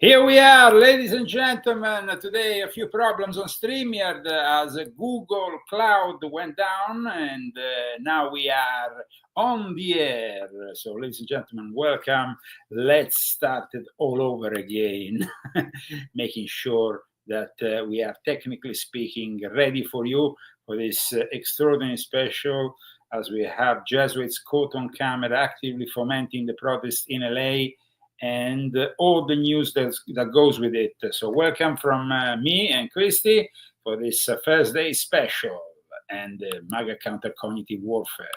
Here we are, ladies and gentlemen. Today, a few problems on StreamYard as Google Cloud went down, and now we are on the air. So, ladies and gentlemen, welcome. Let's start it all over again, making sure that we are, technically speaking, ready for you for this extraordinary special, as we have Jesuits caught on camera actively fomenting the protest in LA, and all the news that goes with it. So welcome from me and Christy for this Thursday special and MAGA Counter Cognitive Warfare.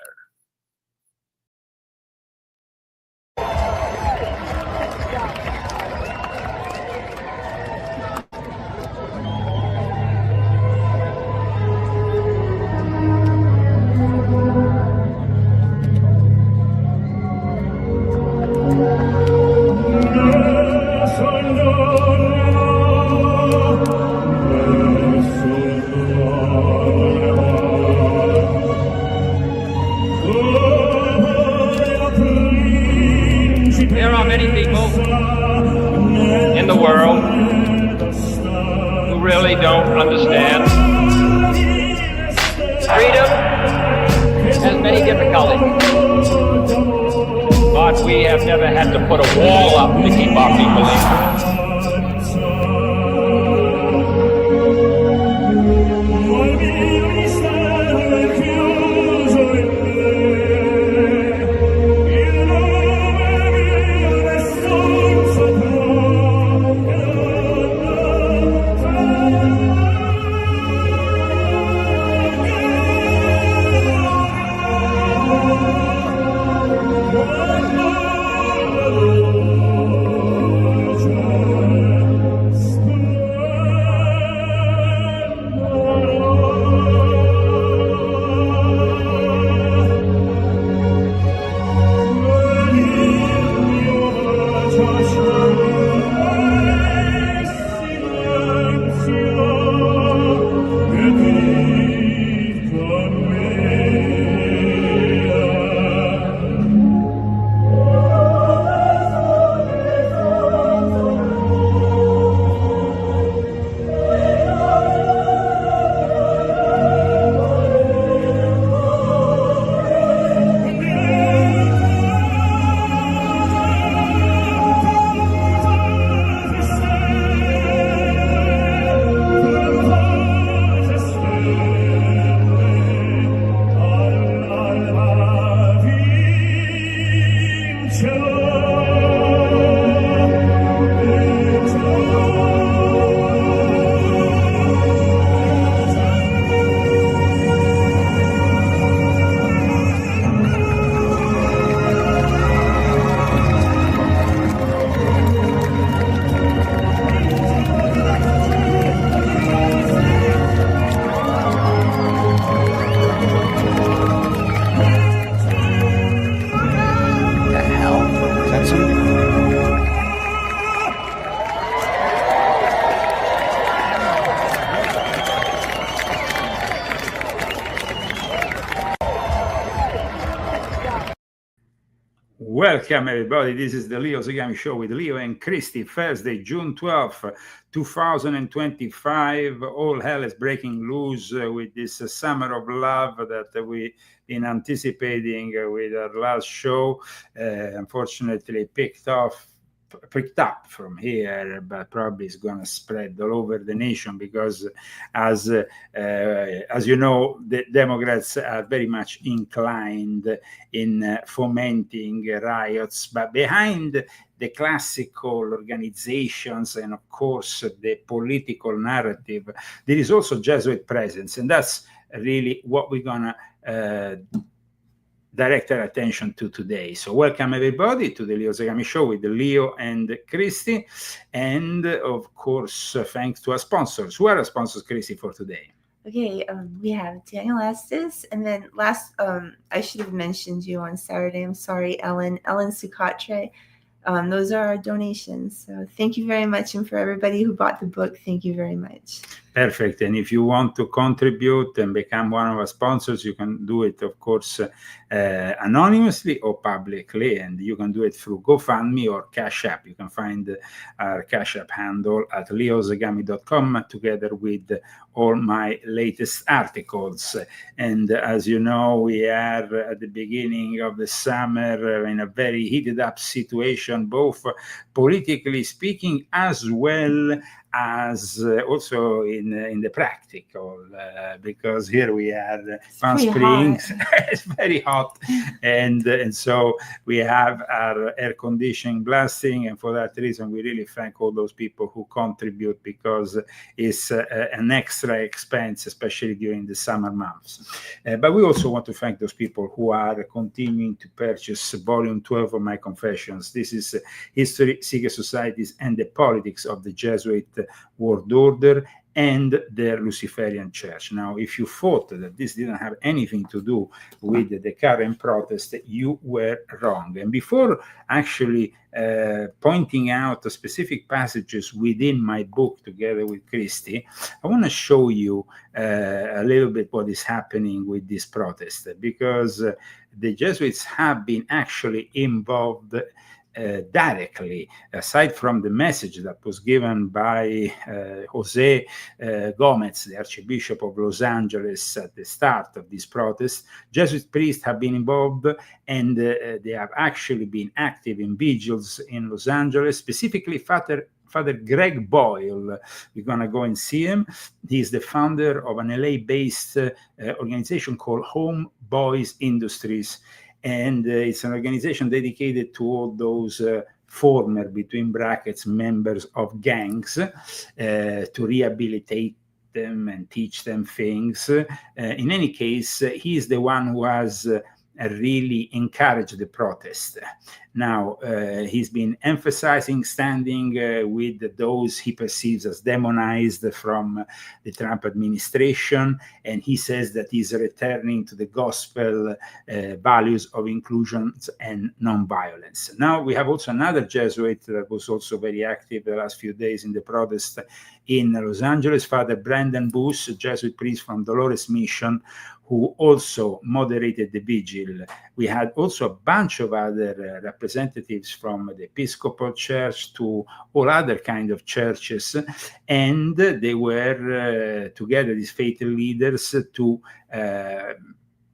There are many people in the world who really don't understand. Freedom has many difficulties, but we have never had to put a wall up to keep our people in. Welcome, everybody. This is the Leo Zagami Show with Leo and Christy, Thursday, June 12th, 2025. All hell is breaking loose with this summer of love that we've been anticipating with our last show. Unfortunately, picked up from here, but probably is going to spread all over the nation because, as you know, the Democrats are very much inclined in fomenting riots, but behind the classical organizations and, of course, the political narrative, there is also Jesuit presence, and that's really what we're going to direct our attention to today. So welcome everybody to the Leo Zagami Show with Leo and Christy, and of course thanks to our sponsors. Who are our sponsors, Christy, for today? Okay, we have Daniel Estes, and then I should have mentioned you on Saturday. I'm sorry, Ellen Sucatre. Those are our donations. So thank you very much, and for everybody who bought the book, thank you very much. Perfect. And if you want to contribute and become one of our sponsors, you can do it, of course, anonymously or publicly. And you can do it through GoFundMe or Cash App. You can find our Cash App handle at leozagami.com together with all my latest articles. And as you know, we are at the beginning of the summer in a very heated up situation, both politically speaking as well as also in the practical, because here we are Palm Springs. It's very hot, and so we have our air conditioning blasting, and for that reason we really thank all those people who contribute, because it's an extra expense, especially during the summer months. But we also want to thank those people who are continuing to purchase volume 12 of my Confessions. This is History, Secret Societies, and the Politics of the Jesuit World Order and their Luciferian Church. Now, if you thought that this didn't have anything to do with the current protest, you were wrong. And before actually pointing out the specific passages within my book together with Christy, I want to show you a little bit what is happening with this protest, because the Jesuits have been actually involved directly, aside from the message that was given by Jose Gomez, the Archbishop of Los Angeles, at the start of this protest. Jesuit priests have been involved, and they have actually been active in vigils in Los Angeles, specifically Father Greg Boyle. We're going to go and see him. He's the founder of an LA-based organization called Home Boys Industries. And it's an organization dedicated to all those former, between brackets, members of gangs, to rehabilitate them and teach them things. In any case, he is the one who has really encouraged the protest. Now, he's been emphasizing standing with those he perceives as demonized from the Trump administration, and he says that he's returning to the gospel values of inclusion and nonviolence. Now, we have also another Jesuit that was also very active the last few days in the protest in Los Angeles, Father Brandon Booth, a Jesuit priest from Dolores Mission, who also moderated the vigil. We had also a bunch of other representatives from the Episcopal Church to all other kind of churches, and they were together, these faithful leaders, to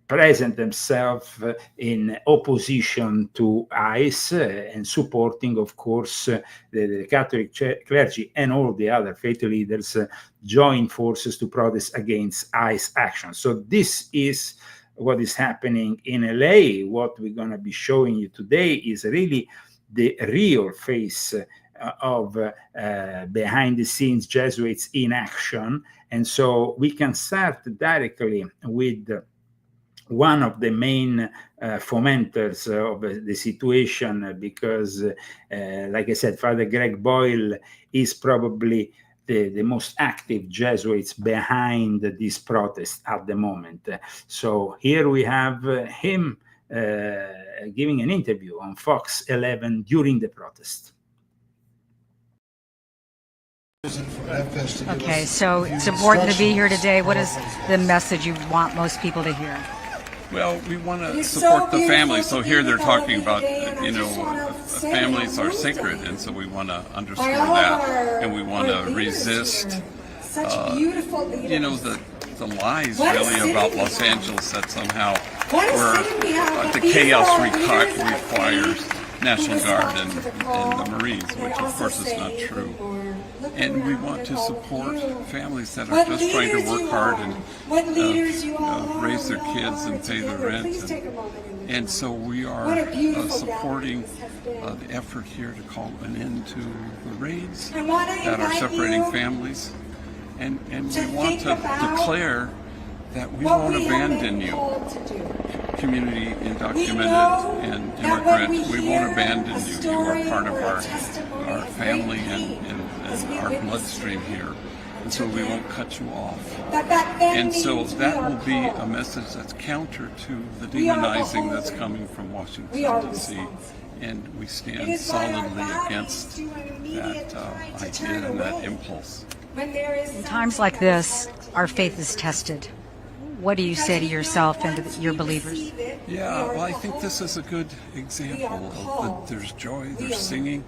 present themselves in opposition to ICE and supporting, of course, the Catholic clergy and all the other faithful leaders join forces to protest against ICE action. So this is what is happening in LA. What we're going to be showing you today is really the real face of behind the scenes Jesuits in action. And so we can start directly with one of the main fomenters of the situation, because, like I said, Father Greg Boyle is probably the most active Jesuits behind this protest at the moment. So here we have him giving an interview on Fox 11 during the protest. Okay, so it's important to be here today. What is the message you want most people to hear? Well, we want to support the family. So here they're talking about, families are sacred, and so we want to underscore that, and we want to resist, the lies really about Los Angeles that somehow the chaos requires National Guard and the Marines, which of course is not true. And we want to support families that are just trying to work hard and raise their kids and pay their rent. And so we are supporting the effort here to call an end to the raids that are separating families. And we want to declare that we won't abandon you, community undocumented and immigrant. We won't abandon you. You are part of our family and our bloodstream here. And so we won't cut you off. And so that will be a message that's counter to the demonizing that's coming from Washington, D.C. And we stand solidly against that idea and that impulse. In times like this, our faith is tested. What do you say to yourself and to your believers? Yeah, well, I think this is a good example of that there's joy, there's singing,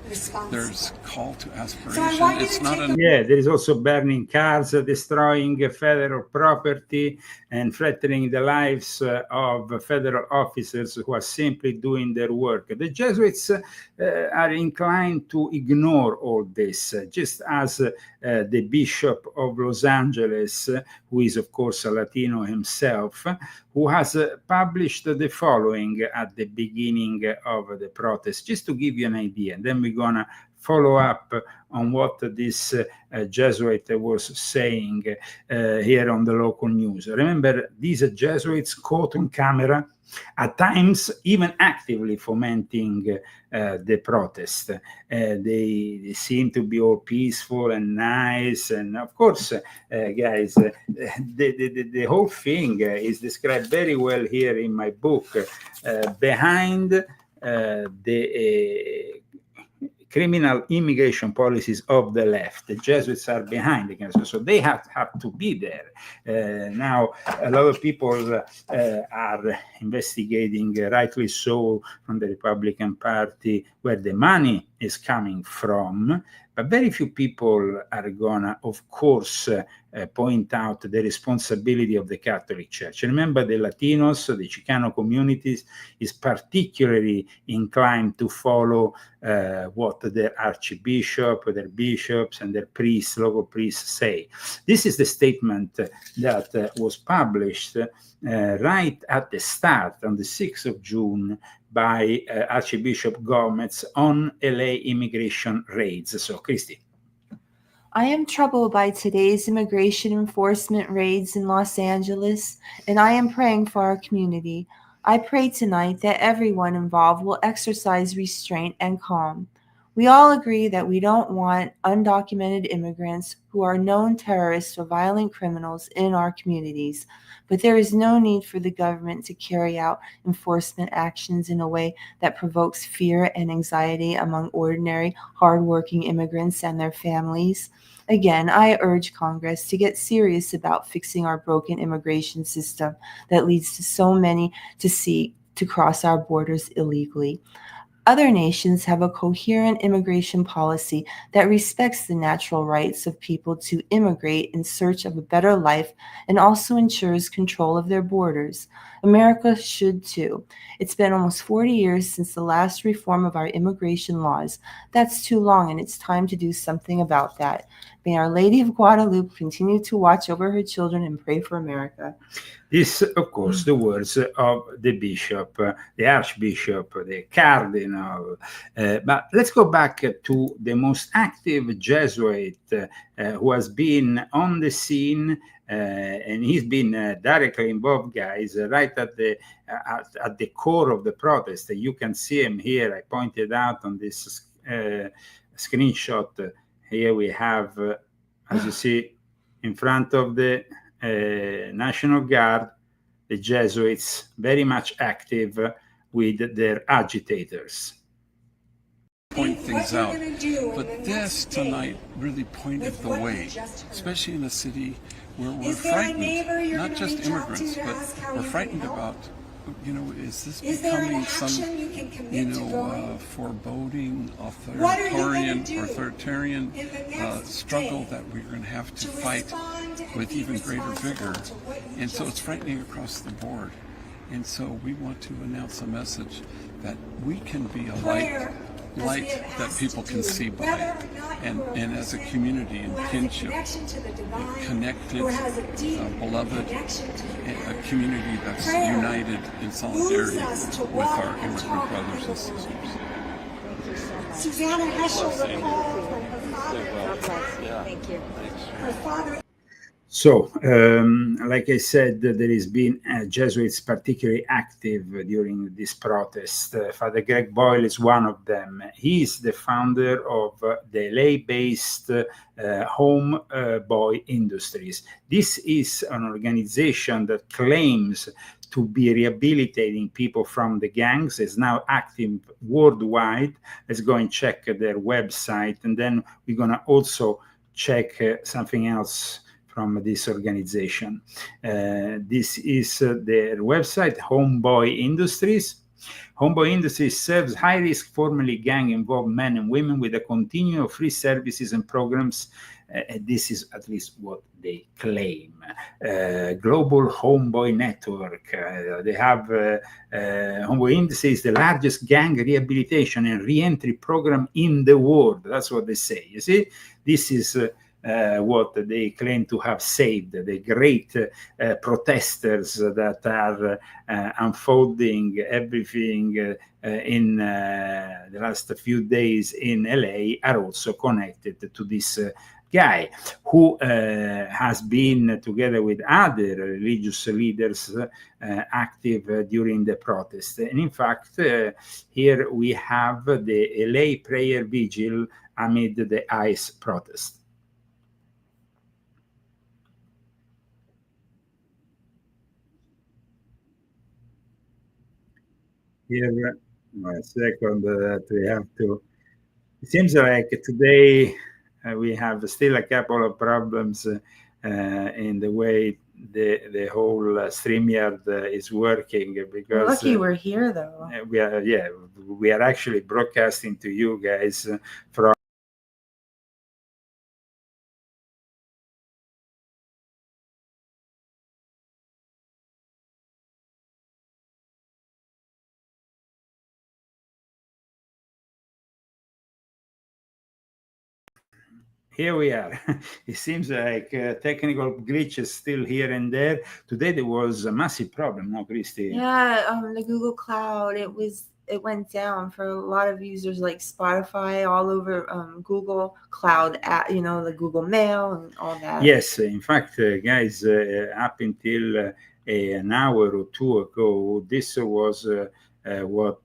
there's call to aspiration. It's not an... Yeah, there is also burning cars, destroying federal property, and threatening the lives of federal officers who are simply doing their work. The Jesuits are inclined to ignore all this, just as the Bishop of Los Angeles, who is, of course, a Latino himself, who has published the following at the beginning of the protest, just to give you an idea. And then we're going to follow up on what this Jesuit was saying here on the local news. Remember, these Jesuits caught on camera, at times even actively fomenting the protest. They seem to be all peaceful and nice. And of course, guys, the whole thing is described very well here in my book. Behind the criminal immigration policies of the left, the Jesuits are behind the so they have to be there. Now, a lot of people are investigating, rightly so, from the Republican Party, where the money is coming from, but very few people are gonna, of course, point out the responsibility of the Catholic Church. Remember, the Latinos, the Chicano communities, is particularly inclined to follow what their archbishop, their bishops, and their priests, local priests say. This is the statement that was published right at the start, on the 6th of June, by Archbishop Gomez on LA immigration raids. So, Christy. I am troubled by today's immigration enforcement raids in Los Angeles, and I am praying for our community. I pray tonight that everyone involved will exercise restraint and calm. We all agree that we don't want undocumented immigrants who are known terrorists or violent criminals in our communities, but there is no need for the government to carry out enforcement actions in a way that provokes fear and anxiety among ordinary, hardworking immigrants and their families. Again, I urge Congress to get serious about fixing our broken immigration system that leads to so many to seek to cross our borders illegally. Other nations have a coherent immigration policy that respects the natural rights of people to immigrate in search of a better life and also ensures control of their borders. America should too. It's been almost 40 years since the last reform of our immigration laws. That's too long, and it's time to do something about that. May Our Lady of Guadalupe continue to watch over her children and pray for America. This, of course, the words of the bishop, the archbishop, the cardinal. But let's go back to the most active Jesuit who has been on the scene, and he's been directly involved, guys, right at the core of the protest. You can see him here. I pointed out on this screenshot. Here we have, as you see, in front of the National Guard, the Jesuits very much active with their agitators. Point things out, but this tonight really pointed the way, especially in a city where we're frightened, not just immigrants, but we're frightened about, is this becoming some, foreboding, authoritarian struggle that we're going to have to fight with even greater vigor. And so it's frightening across the board. And so we want to announce a message that we can be a light that people can see by, and as a community in kinship, connected, beloved, a community that's united in solidarity with our immigrant brothers and sisters. Susanna Heschel, Thank you. her father. So, like I said, there has been Jesuits particularly active during this protest. Father Greg Boyle is one of them. He is the founder of the LA-based Home Boy Industries. This is an organization that claims to be rehabilitating people from the gangs, is now active worldwide. Let's go and check their website, and then we're going to also check something else from this organization. This is their website, Homeboy Industries. Homeboy Industries serves high-risk, formerly gang-involved men and women with a continuum of free services and programs. This is at least what they claim. Global Homeboy Network. They have Homeboy Industries, the largest gang rehabilitation and re-entry program in the world. That's what they say. You see, this is what they claim to have saved the great protesters that are unfolding everything in the last few days in LA are also connected to this guy who has been, together with other religious leaders, active during the protest. And in fact, here we have the LA prayer vigil amid the ICE protest. Here, a second, that we have to. It seems like today we have still a couple of problems in the way the whole StreamYard is working, because lucky we're here though. We are actually broadcasting to you guys from. Here we are. It seems like technical glitches still here and there. Today there was a massive problem, no, Christy? Yeah, the Google Cloud, it went down for a lot of users like Spotify, all over Google Cloud, the Google Mail and all that. Yes, in fact, guys, up until an hour or two ago, this was what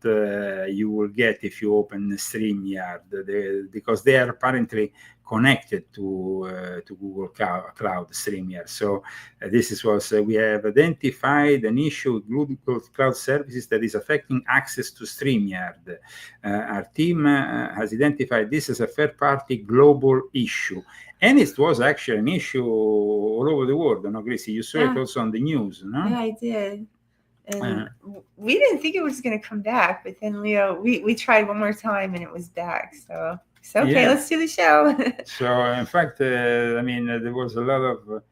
you will get if you open StreamYard, because they are apparently connected to Google Cloud StreamYard. So this is what we have identified an issue with Google Cloud Services that is affecting access to StreamYard. Our team has identified this as a third-party global issue. And it was actually an issue all over the world, no, Gracie? You saw it also on the news, no? Yeah, I did. And we didn't think it was going to come back, but then we tried one more time and it was back. So okay, let's do the show. So in fact, there was a lot of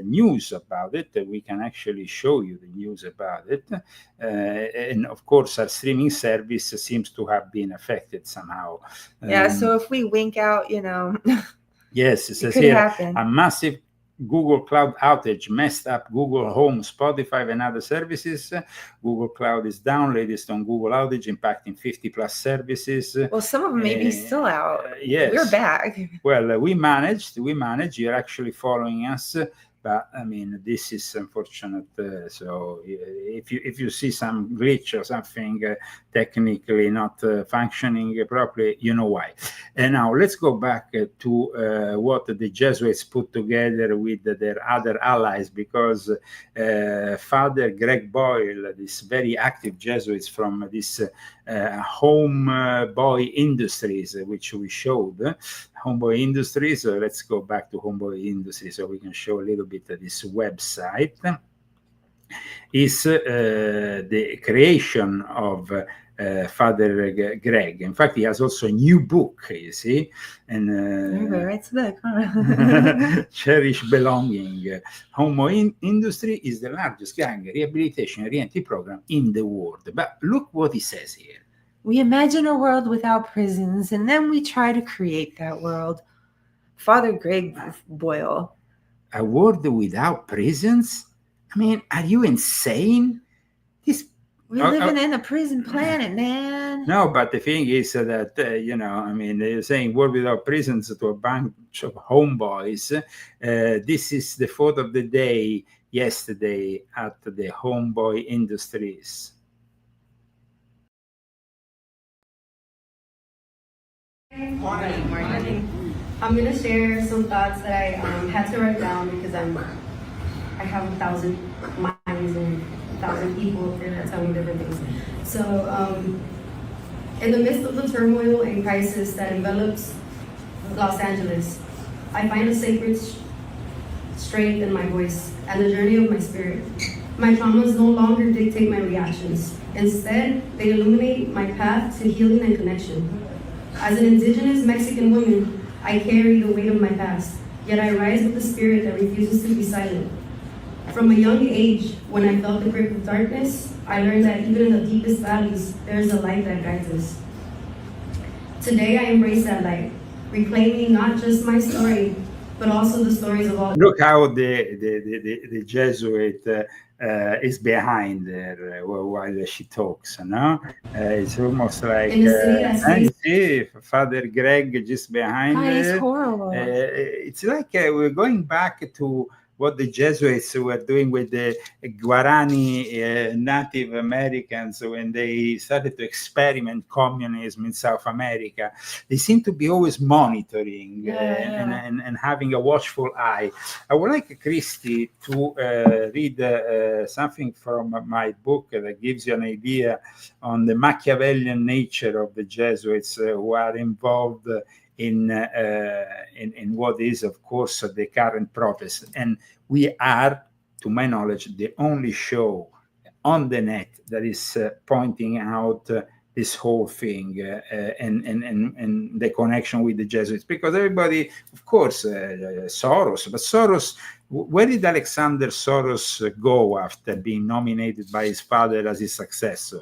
news about it. We can actually show you the news about it. And of course, our streaming service seems to have been affected somehow. Yeah, so if we wink out, yes, it says could here, happen. A massive Google Cloud outage messed up Google Home, Spotify, and other services. Google Cloud is down, latest on Google outage, impacting 50 plus services. Well, some of them may be still out. Yes. We're back. Well, we managed. You're actually following us. But this is unfortunate. So if you see some glitch or something technically not functioning properly, you know why. And now let's go back to what the Jesuits put together with their other allies, because Father Greg Boyle, this very active Jesuits from this Homeboy Industries, which we showed, Homeboy Industries. So let's go back to Homeboy Industries so we can show a little bit of this website. Is the creation of Father Greg. In fact, he has also a new book, you see, and writes the book, huh? Cherish Belonging. Homeboy Industry is the largest gang rehabilitation and re-entry program in the world. But look what he says here. We imagine a world without prisons, and then we try to create that world. Father Greg Boyle. A world without prisons? Are you insane? We're living in a prison planet, man. No, but the thing is that, they're saying world without prisons to a bunch of homeboys. This is the thought of the day yesterday at the Homeboy Industries. Morning. I'm going to share some thoughts that I had to write down because I have 1,000 minds and 1,000 people that tell me different things. So in the midst of the turmoil and crisis that envelops Los Angeles, I find a sacred strength in my voice and the journey of my spirit. My traumas no longer dictate my reactions. Instead, they illuminate my path to healing and connection. As an indigenous Mexican woman, I carry the weight of my past, yet I rise with a spirit that refuses to be silent. From a young age, when I felt the grip of darkness, I learned that even in the deepest valleys, there is a light that guides us. Today, I embrace that light, reclaiming not just my story, but also the stories of all. Look how the Jesuit is behind her while she talks, no? It's almost like see Father Greg just behind her. It's horrible. It's like we're going back to what the Jesuits were doing with the Guarani Native Americans when they started to experiment communism in South America. They seem to be always monitoring and having a watchful eye. I would like Christy to read something from my book that gives you an idea on the Machiavellian nature of the Jesuits who are involved in what is, of course, the current protest. And we are, to my knowledge, the only show on the net that is pointing out this whole thing and the connection with the Jesuits. Because everybody, of course, Soros, but Soros, where did Alexander Soros go after being nominated by his father as his successor?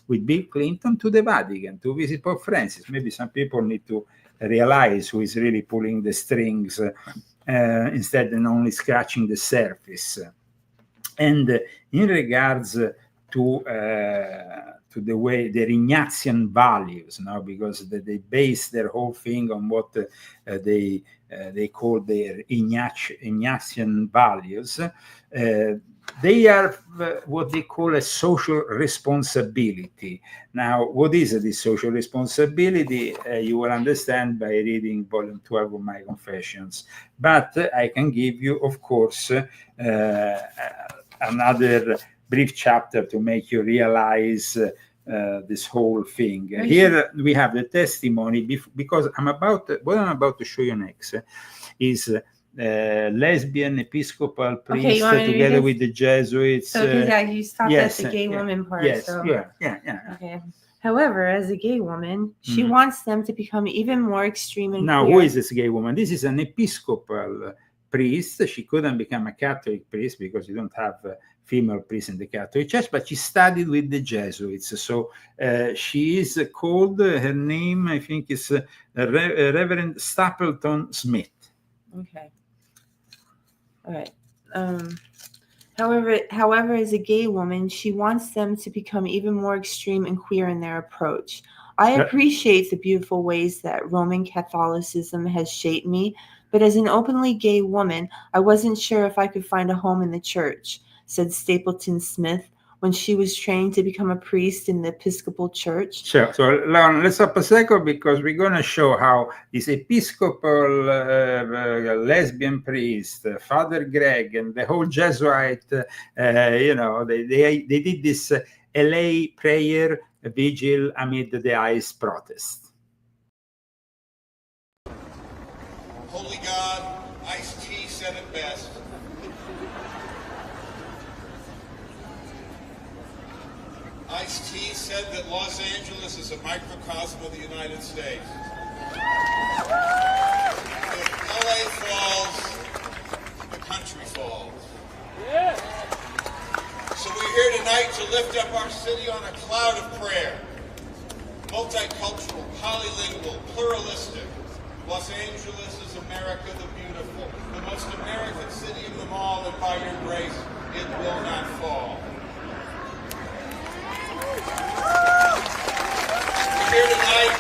With Bill Clinton to the Vatican to visit Pope Francis. Maybe some people need to realize who is really pulling the strings instead of only scratching the surface. And in regards to the way the Ignatian values, now because they base their whole thing on what they call their Ignatian values. They are what they call a social responsibility. Now, what is this social responsibility? You will understand by reading volume 12 of my Confessions. But I can give you, of course, another brief chapter to make you realize this whole thing. Here we have the testimony, because what I'm about to show you next is lesbian Episcopal priest together with the Jesuits. So, you stopped at the gay woman part. Yes, so. yeah. Okay. However, as a gay woman, she wants them to become even more extreme and Now, queer. who is this gay woman? This is an Episcopal priest. She couldn't become a Catholic priest because you don't have female priests in the Catholic Church, but she studied with the Jesuits. So she is called, her name, I think, is Reverend Stapleton Smith. Okay. All right. However, as a gay woman, she wants them to become even more extreme and queer in their approach. I appreciate the beautiful ways that Roman Catholicism has shaped me, but as an openly gay woman, I wasn't sure if I could find a home in the church, said Stapleton Smith when she was trained to become a priest in the Episcopal Church. Sure. So, Leon, let's stop a second because we're going to show how this Episcopal lesbian priest, Father Greg, and the whole Jesuit, they did this LA prayer vigil amid the ICE protest. Holy God, Ice-T said it best. Ice-T said that Los Angeles is a microcosm of the United States. If LA falls, the country falls. Yeah. So we're here tonight to lift up our city on a cloud of prayer. Multicultural, polylingual, pluralistic. Los Angeles is America the beautiful, the most American city of them all, and by your grace, it will not fall. We're here tonight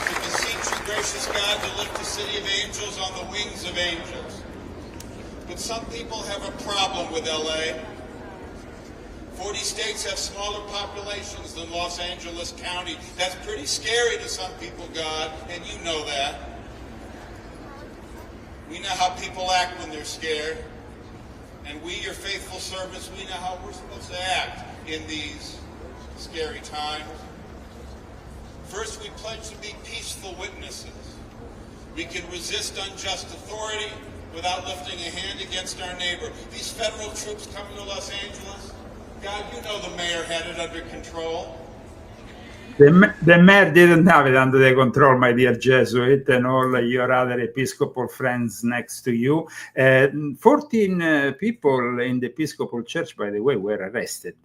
to beseech you, gracious God, to lift the city of angels on the wings of angels. But some people have a problem with LA. 40 states have smaller populations than Los Angeles County. That's pretty scary to some people, God, and you know that. We know how people act when they're scared. And we, your faithful servants, we know how we're supposed to act in these scary times. First, we pledge to be peaceful witnesses. We can resist unjust authority without lifting a hand against our neighbor. These federal troops coming to Los Angeles, God, you know the mayor had it under control. The mayor didn't have it under the control, my dear Jesuit, and all your other Episcopal friends next to you. 14 people in the Episcopal Church, by the way, were arrested.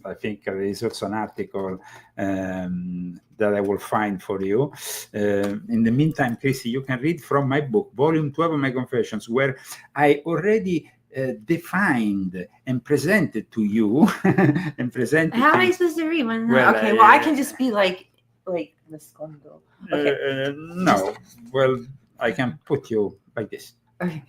I think there is also an article that I will find for you. In the meantime, Christy, you can read from my book, Volume 12 of my Confessions, where I already defined and presented to you and presented. How am I supposed to read? Well, okay, well, I can just be like Miss Condell. Okay. No, well, I can put you like this. Okay.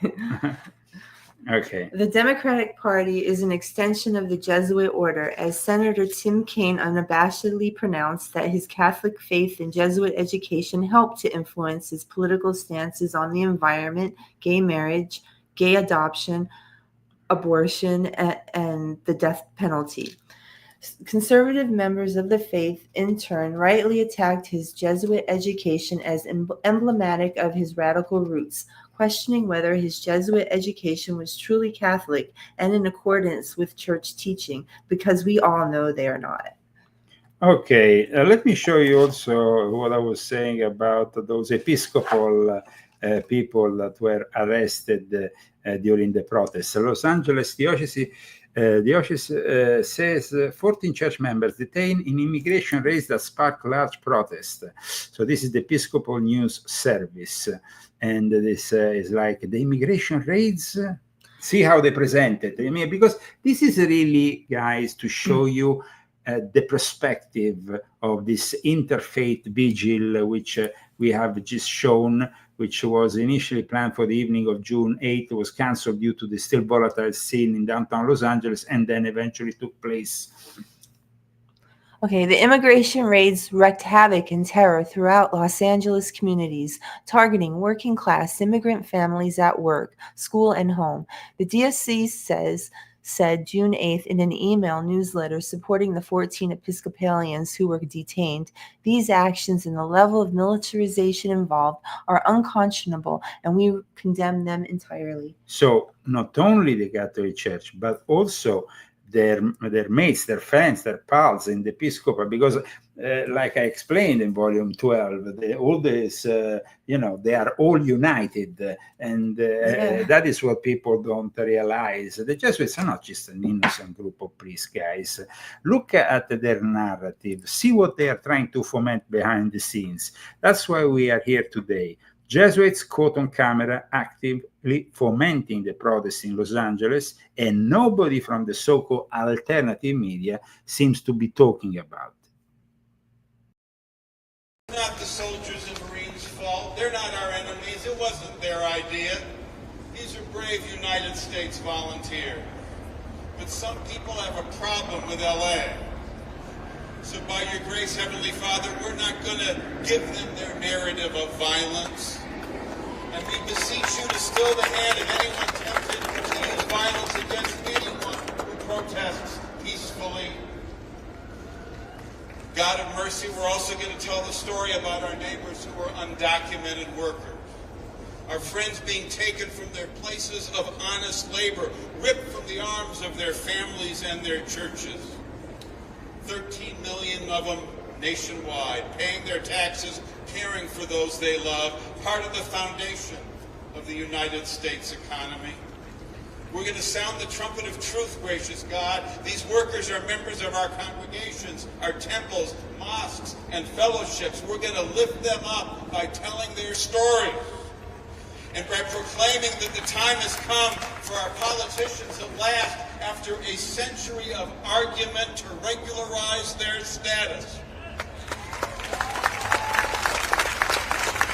Okay. The Democratic Party is an extension of the Jesuit order, as Senator Tim Kaine unabashedly pronounced that his Catholic faith and Jesuit education helped to influence his political stances on the environment, gay marriage, gay adoption, abortion, and the death penalty. Conservative members of the faith, in turn, rightly attacked his Jesuit education as emblematic of his radical roots, questioning whether his Jesuit education was truly Catholic and in accordance with church teaching, because we all know they are not. Okay, let me show you also what I was saying about those Episcopal people that were arrested during the protests. Los Angeles Diocese says 14 church members detained in immigration raids that sparked large protests. So this is the Episcopal News Service. And this is like the immigration raids. See how they present it. I mean, because this is really, guys, to show you the perspective of this interfaith vigil, which we have just shown, which was initially planned for the evening of June 8th, was canceled due to the still volatile scene in downtown Los Angeles, and then eventually took place. Okay, the immigration raids wreaked havoc and terror throughout Los Angeles communities, targeting working-class immigrant families at work, school, and home. The diocese said June 8th in an email newsletter supporting the 14 Episcopalians who were detained, "These actions and the level of militarization involved are unconscionable, and we condemn them entirely." So not only the Catholic Church, but also their mates, their friends, their pals in the Episcopal, because like I explained in Volume 12, all this, they are all united, and that is what people don't realize. The Jesuits are not just an innocent group of priests, guys. Look at their narrative. See what they are trying to foment behind the scenes. That's why we are here today. Jesuits caught on camera actively fomenting the protests in Los Angeles, and nobody from the so-called alternative media seems to be talking about it. Not the soldiers and Marines' fault. They're not our enemies. It wasn't their idea. These are brave United States volunteers. But some people have a problem with LA. So by your grace, Heavenly Father, we're not going to give them their narrative of violence. And we beseech you to still the hand of anyone tempted to use violence against anyone who protests peacefully. God of mercy, we're also going to tell the story about our neighbors who are undocumented workers. Our friends being taken from their places of honest labor, ripped from the arms of their families and their churches. 13 million of them nationwide, paying their taxes, caring for those they love, part of the foundation of the United States economy. We're going to sound the trumpet of truth, gracious God. These workers are members of our congregations, our temples, mosques, and fellowships. We're going to lift them up by telling their stories and by proclaiming that the time has come for our politicians at last, after a century of argument, to regularize their status,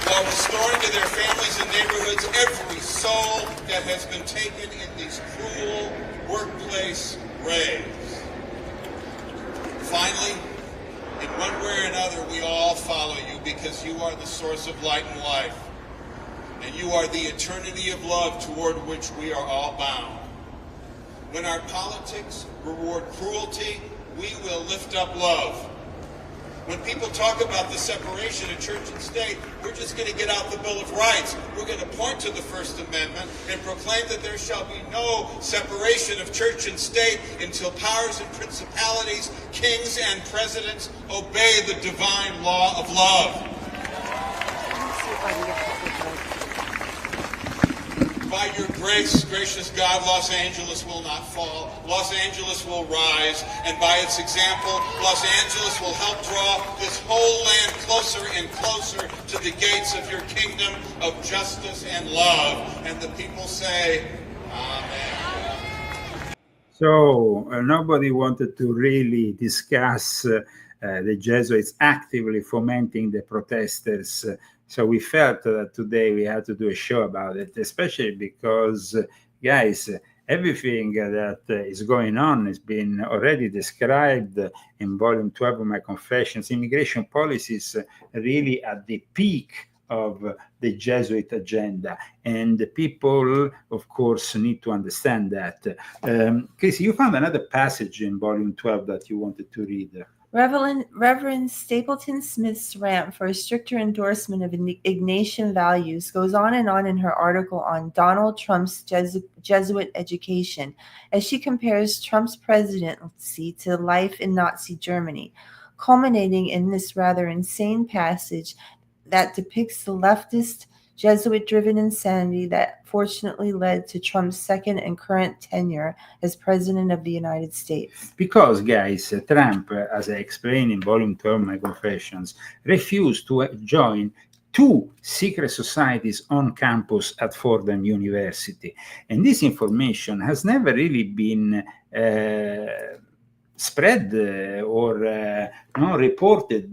while restoring to their families and neighborhoods every soul that has been taken in these cruel workplace raids. Finally, in one way or another, we all follow you because you are the source of light and life, and you are the eternity of love toward which we are all bound. When our politics reward cruelty, we will lift up love. When people talk about the separation of church and state, we're just going to get out the Bill of Rights. We're going to point to the First Amendment and proclaim that there shall be no separation of church and state until powers and principalities, kings and presidents obey the divine law of love. By your grace, gracious God, Los Angeles will not fall. Los Angeles will rise, and by its example, Los Angeles will help draw this whole land closer and closer to the gates of your kingdom of justice and love. And the people say, Amen. So nobody wanted to really discuss the Jesuits actively fomenting the protesters. So we felt that today we had to do a show about it, especially because, guys, everything that is going on has been already described in volume 12 of my confessions. Immigration policies really at the peak of the Jesuit agenda. And the people, of course, need to understand that. Casey, you found another passage in volume 12 that you wanted to read. Reverend Stapleton Smith's rant for a stricter endorsement of Ignatian values goes on in her article on Donald Trump's Jesuit education, as she compares Trump's presidency to life in Nazi Germany, culminating in this rather insane passage that depicts the leftist Jesuit-driven insanity that fortunately led to Trump's second and current tenure as President of the United States. Because, guys, Trump, as I explained in volume 12 of my confessions, refused to join 2 secret societies on campus at Fordham University. And this information has never really been spread or reported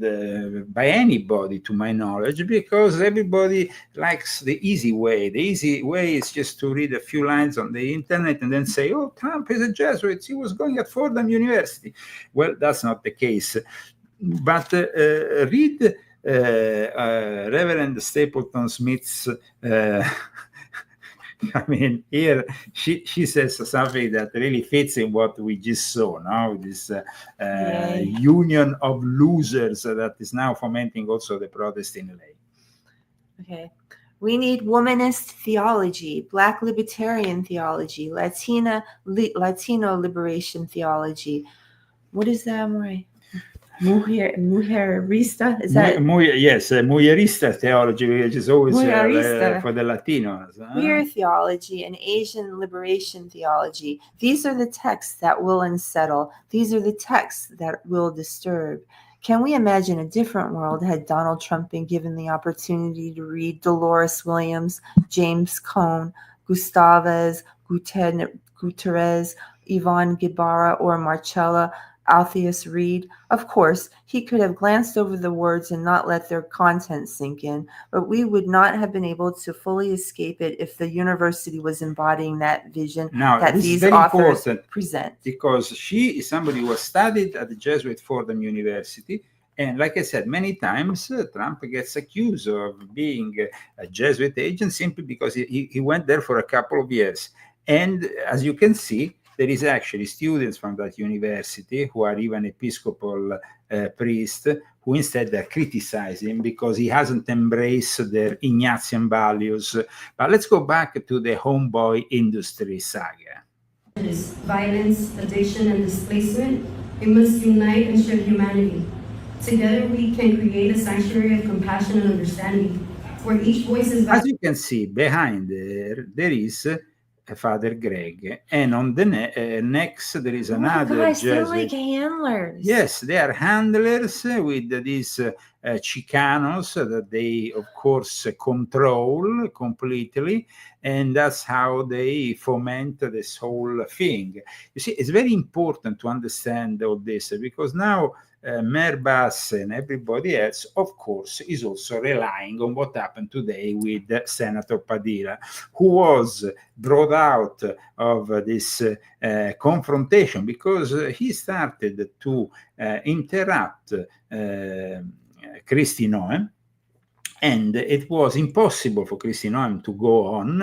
by anybody, to my knowledge, because everybody likes the easy way. The easy way is just to read a few lines on the internet and then say, oh, Trump is a Jesuit, he was going at Fordham University. Well, that's not the case. But read Reverend Stapleton Smith's I mean, here she says something that really fits in what we just saw now, this union of losers that is now fomenting also the protest in LA. Okay. We need womanist theology, Black libertarian theology, Latino liberation theology. What is that, Marie? Mujerista? Is that? Yes, Mujerista theology, which is always for the Latinos. Queer theology and Asian liberation theology. These are the texts that will unsettle. These are the texts that will disturb. Can we imagine a different world had Donald Trump been given the opportunity to read Dolores Williams, James Cone, Gustavus Gutierrez, Yvonne Guevara, or Marcella Althaus Reed? Of course, he could have glanced over the words and not let their content sink in, but we would not have been able to fully escape it if the university was embodying that vision that these authors present. Because she is somebody who has studied at the Jesuit Fordham University. And like I said, many times Trump gets accused of being a Jesuit agent simply because he went there for a couple of years. And as you can see, there is actually students from that university who are even Episcopal priests who instead are criticizing because he hasn't embraced their Ignatian values. But let's go back to the homeboy industry saga. Violence, addiction, and displacement, we must unite and share humanity. Together we can create a sanctuary of compassion and understanding, where each voice is valid. As you can see, behind there is Father Greg, and on the next there is another gosh, Jesuit. They're like handlers. Yes, they are handlers with these Chicanos that they, of course, control completely, and that's how they foment this whole thing. You see, it's very important to understand all this because now Mayor Bass and everybody else, of course, is also relying on what happened today with Senator Padilla, who was brought out of this confrontation because he started to interrupt Kristi Noem And it was impossible for Kristi Noem to go on.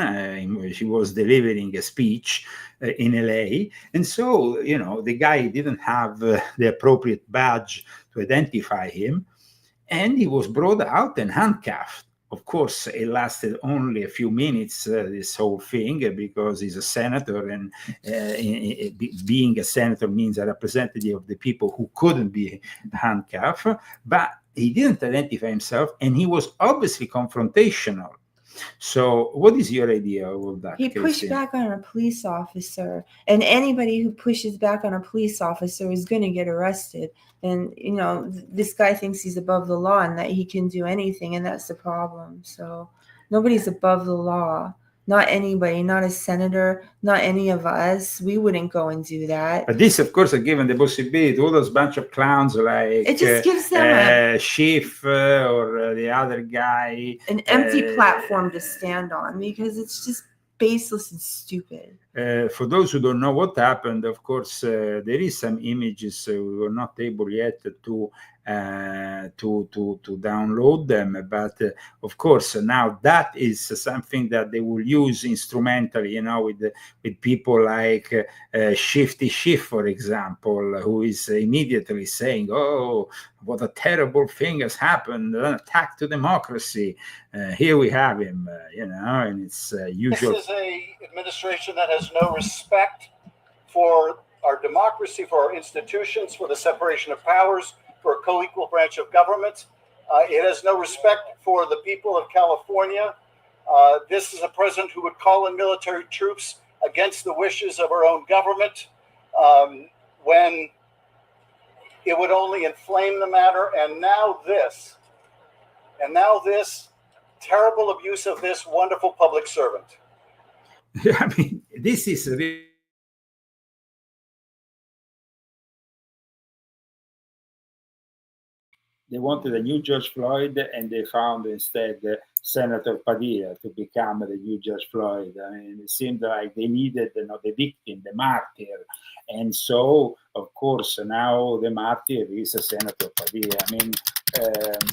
She was delivering a speech in LA. And so, the guy didn't have the appropriate badge to identify him. And he was brought out and handcuffed. Of course, it lasted only a few minutes, this whole thing, because he's a senator, and being a senator means a representative of the people who couldn't be handcuffed. But he didn't identify himself, and he was obviously confrontational. So what is your idea of that? He pushed back on a police officer, and anybody who pushes back on a police officer is going to get arrested. And, this guy thinks he's above the law and that he can do anything, and that's the problem. So nobody's above the law. Not anybody, not a senator, not any of us. We wouldn't go and do that. But this, of course, are given the possibility to all those bunch of clowns like it just gives them Schiff or the other guy. An empty platform to stand on, because it's just baseless and stupid. For those who don't know what happened, of course, there is some images we were not able yet to download them, but of course now that is something that they will use instrumentally, with people like Shifty Schiff, for example, who is immediately saying, "Oh, what a terrible thing has happened, an attack to democracy." Here we have him, and it's usual. This is a administration that has no respect for our democracy, for our institutions, for the separation of powers, for a co-equal branch of government. It has no respect for the people of California. This is a president who would call in military troops against the wishes of our own government, when it would only inflame the matter. And now this terrible abuse of this wonderful public servant. I mean, this is really... They wanted a new George Floyd, and they found instead Senator Padilla to become the new George Floyd. I mean, it seemed like they needed the victim, the martyr. And so, of course, now the martyr is Senator Padilla. I mean...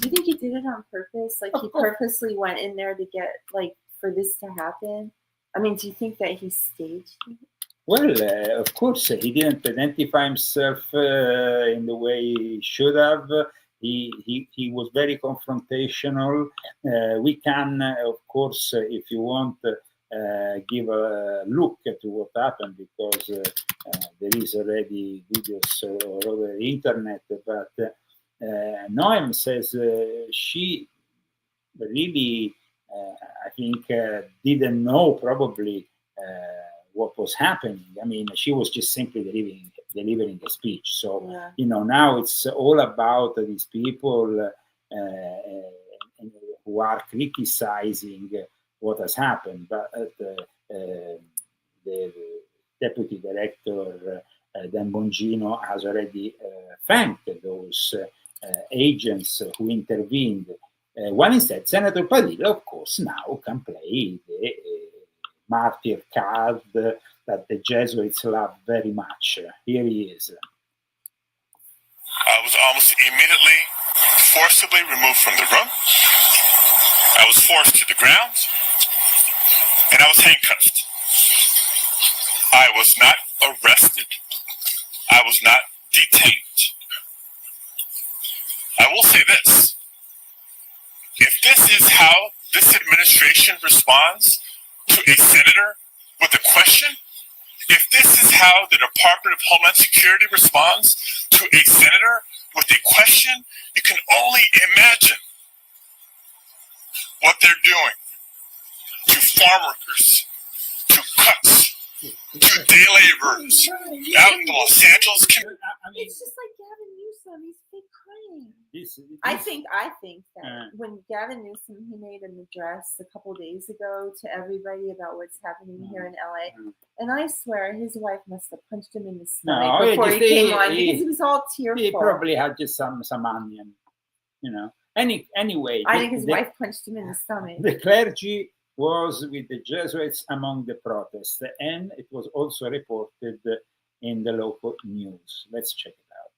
do you think he did it on purpose? Like, he purposely went in there to get, for this to happen? I mean, do you think that he staged it? Well, of course, he didn't identify himself in the way he should have. He was very confrontational. We can, of course, if you want, give a look at what happened, because there is already videos all over the internet. But Noem says she really, I think, didn't know probably what was happening. I mean, she was just simply delivering a speech. So, now it's all about these people who are criticizing what has happened. But the deputy director, Dan Bongino, has already thanked those agents who intervened. One instead, Senator Padilla, of course, now can play the martyr card that the Jesuits love very much. Here he is. I was almost immediately forcibly removed from the room. I was forced to the ground, and I was handcuffed. I was not arrested. I was not detained. I will say this. If this is how this administration responds to a senator with a question, if this is how the Department of Homeland Security responds to a senator with a question, you can only imagine what they're doing to farm workers, to cuts, to day laborers out in the Los Angeles community. It's just like Gavin Newsom. He's big crying. I think that when Gavin Newsom, he made an address a couple days ago to everybody about what's happening here in LA, and I swear his wife must have punched him in the stomach before he came on, because he was all tearful. He probably had just some onion, Anyway, I think his wife punched him in the stomach. The clergy was with the Jesuits among the protests, and it was also reported in the local news. Let's check it out.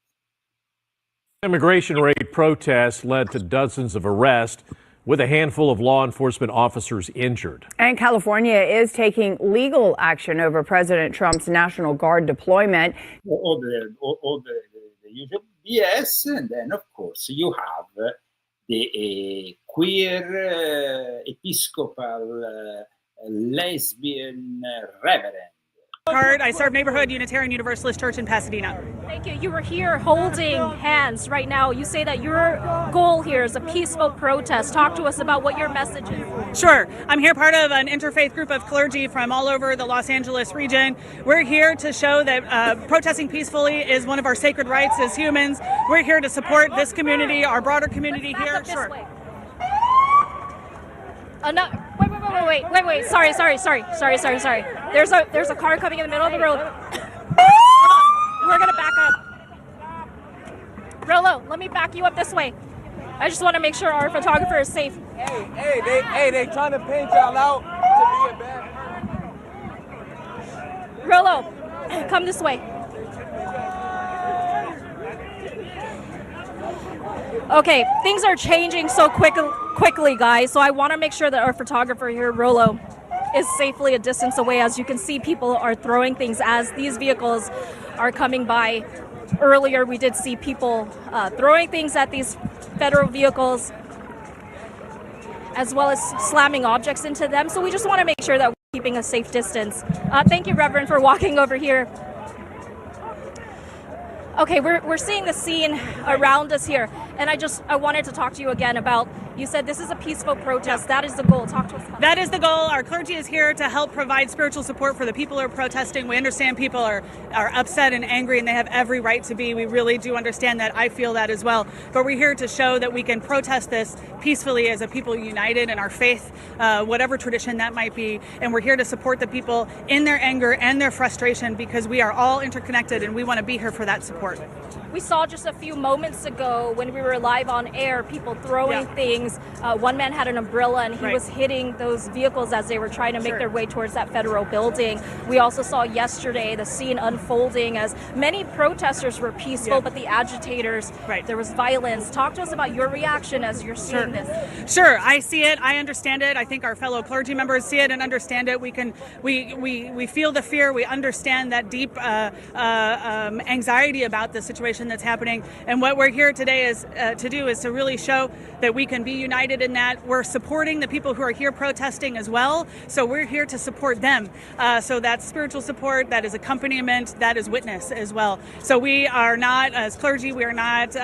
Immigration raid protests led to dozens of arrests. with a handful of law enforcement officers injured. And California is taking legal action over President Trump's National Guard deployment. All the usual BS, and then of course you have the queer Episcopal lesbian reverend. I serve Neighborhood Unitarian Universalist Church in Pasadena. Thank you. You were here holding hands right now. You say that your goal here is a peaceful protest. Talk to us about what your message is. Sure. I'm here part of an interfaith group of clergy from all over the Los Angeles region. We're here to show that protesting peacefully is one of our sacred rights as humans. We're here to support this community, our broader community here. Sure. Wait. Sorry. There's a car coming in the middle of the road. We're gonna back up. Rolo, let me back you up this way. I just want to make sure our photographer is safe. They trying to paint y'all out to be a bad. Rolo, come this way. Okay, things are changing so quickly, guys. So I want to make sure that our photographer here, Rolo, is safely a distance away. As you can see, people are throwing things as these vehicles are coming by. Earlier, we did see people throwing things at these federal vehicles, as well as slamming objects into them. So we just want to make sure that we're keeping a safe distance. Thank you, Reverend, for walking over here. Okay, we're seeing the scene around us here, and I wanted to talk to you again about, you said this is a peaceful protest. That is the goal. Talk to us about that. Is the goal. Our clergy is here to help provide spiritual support for the people who are protesting. We understand people are upset and angry, and they have every right to be. We really do understand that. I feel that as well. But we're here to show that we can protest this peacefully as a people united in our faith, whatever tradition that might be. And we're here to support the people in their anger and their frustration, because we are all interconnected, and we want to be here for that support. We saw just a few moments ago when we were live on air, people throwing things. One man had an umbrella, and he was hitting those vehicles as they were trying to make their way towards that federal building. We also saw yesterday the scene unfolding as many protesters were peaceful, but the agitators, there was violence. Talk to us about your reaction as you're seeing this. Sure, I see it. I understand it. I think our fellow clergy members see it and understand it. We feel the fear. We understand that deep anxiety about the situation that's happening, and what we're here today is to really show that we can be united in that. We're supporting the people who are here protesting as well, so we're here to support them. So that's spiritual support, that is accompaniment, that is witness as well. So we are not, as clergy, we are not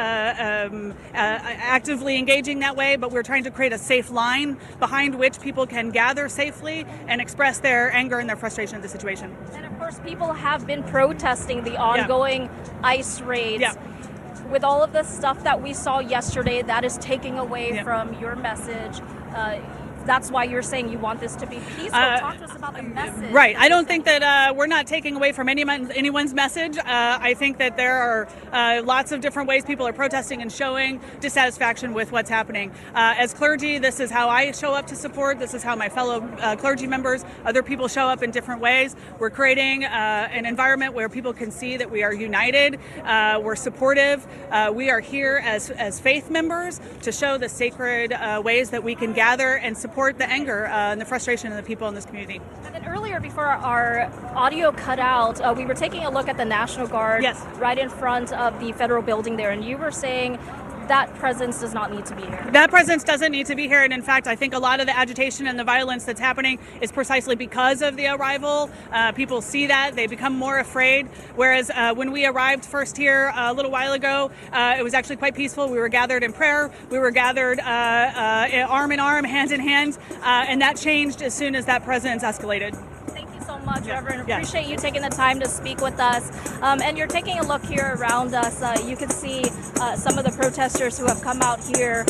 actively engaging that way, but we're trying to create a safe line behind which people can gather safely and express their anger and their frustration at the situation. And of course, people have been protesting the ongoing ICE raids. With all of the stuff that we saw yesterday, that is taking away from your message. That's why you're saying you want this to be peaceful. Talk to us about the message. Right. I don't think that we're not taking away from anyone's message. I think that there are lots of different ways people are protesting and showing dissatisfaction with what's happening. As clergy, this is how I show up to support. This is how my fellow clergy members, other people show up in different ways. We're creating an environment where people can see that we are united. We're supportive. We are here as faith members to show the sacred ways that we can gather and support the anger and the frustration of the people in this community. And then earlier, before our audio cut out, we were taking a look at the National Guard right in front of the federal building there, and you were saying that presence does not need to be here. That presence doesn't need to be here, and in fact, I think a lot of the agitation and the violence that's happening is precisely because of the arrival. People see that, they become more afraid, whereas when we arrived first here a little while ago, it was actually quite peaceful. We were gathered in prayer, we were gathered arm in arm, hand in hand, and that changed as soon as that presence escalated. So much, Reverend. Appreciate you taking the time to speak with us. And you're taking a look here around us. You can see some of the protesters who have come out here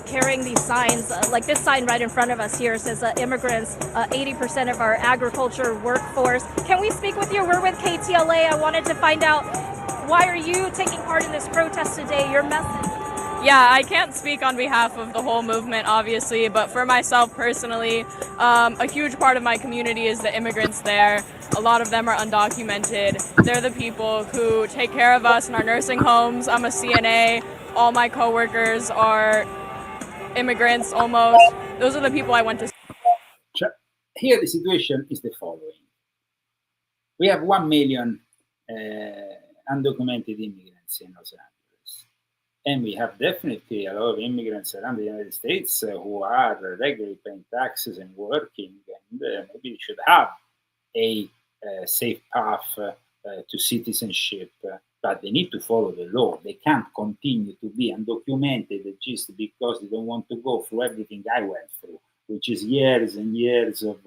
carrying these signs, like this sign right in front of us here says immigrants, 80% of our agriculture workforce. Can we speak with you? We're with KTLA. I wanted to find out, why are you taking part in this protest today? Your message? Yeah, I can't speak on behalf of the whole movement, obviously, but for myself personally, a huge part of my community is the immigrants there. A lot of them are undocumented. They're the people who take care of us in our nursing homes. I'm a CNA. All my coworkers are immigrants almost. Those are the people I went to. Here the situation is the following. We have 1 million undocumented immigrants in Los Angeles. And we have definitely a lot of immigrants around the United States who are regularly paying taxes and working, and maybe we should have a safe path to citizenship, but they need to follow the law. They can't continue to be undocumented just because they don't want to go through everything I went through, which is years and years of